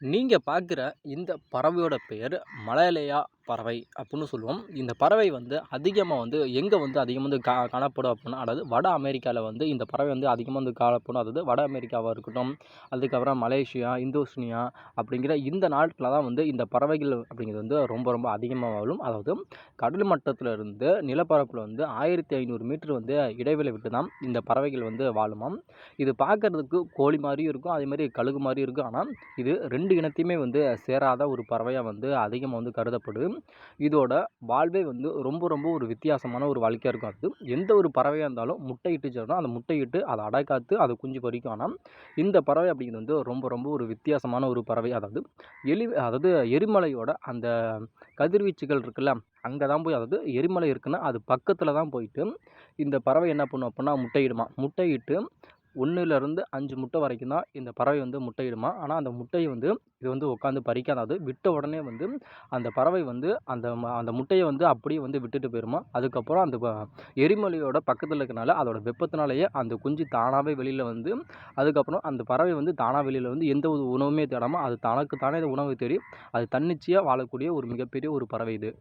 நீங்க பார்க்குற இந்த பறவையோட பெயர் மலாலேயா பறவை அப்புட்ன்னு சொல்லுவோம். இந்த பறவை வந்து அதிகமா வந்து எங்க வந்து அதிகமா வந்து காணப்படும் அப்புட்ன்னா, அதாவது வட அமெரிக்கால வந்து இந்த பறவை வந்து அதிகமா வந்து காணப்படும். அதாவது வட அமெரிக்காவா இருக்கட்டும், அதுக்கப்புறம் மலேசியா, இந்தோனேஷியா அப்படிங்கிற இந்த நாட்ல தான் வந்து இந்த பறவைகள் அப்படிங்கிறது வந்து ரொம்ப ரொம்ப அதிகமா வாழும். அதாவது கடல் மட்டத்தில இருந்து நிலப்பரப்புல வந்து 1500 மீட்டர் வந்து இடைவெளி விட்டு தான் இந்த பறவைகள் வந்து வாழுமாம். இது பார்க்கறதுக்கு கோழி மாரியும் இருக்கும். அதேமாரி கழுகு மாரியும் இருக்கும். ஆனா, இது 2 இனத்தையுமே வந்து சேராத ஒரு பறவையா வந்து அதிகமா வந்து கருதப்படுது. இதோட வாழ்வே வந்து ரொம்ப ரொம்ப ஒரு வித்தியாசமான ஒரு வாழ்க்கையா இருக்கும். அது எந்த ஒரு பறவையா இருந்தாலும் முட்டையிட்டுச்சுன்னா, அந்த முட்டையிட்டு அத அடை காத்து அது குஞ்சு பொரிக்கும். ஆனா, இந்த பறவை அப்படிங்கிறது வந்து ரொம்ப ரொம்ப ஒரு வித்தியாசமான ஒரு பறவை. அதாவது எரிமலையோட அந்த கதிர்வீச்சுகள் இருக்குல்ல, அங்க தான் போய் அதாவது எரிமலை இருக்குன்னா, அது பக்கத்துல தான் போயிட்டு இந்த பறவை என்ன பண்ணும் அப்புட்ன்னா முட்டையிடுமாம். முட்டையிட்டு 1லிருந்து 5 முட்டை வரைக்கும் தான் இந்த பறவை வந்து முட்டையிடுமாம். ஆனா, அந்த முட்டைய வந்து இது வந்து உட்காந்து பறிக்காது. அதாவது விட்ட உடனே வந்து அந்த பறவை வந்து அந்த முட்டைய வந்து அப்படியே வந்து விட்டுட்டு போயிருமாம். அதுக்கப்புறம் அந்த எரிமலையோட பக்கத்துல இருக்கனால அதோட வெப்பத்தினாலேயே அந்த குஞ்சு தானாவே வெளியில வந்து, அதுக்கப்புறம் அந்த பறவை வந்து தானா வெளியில வந்து எந்த ஒரு உணவுமே தேடாம அது தனக்கு தானே உணவு தேடி அது தன்னிச்சையா வாழக்கூடிய ஒரு மிகப்பெரிய ஒரு பறவை இது.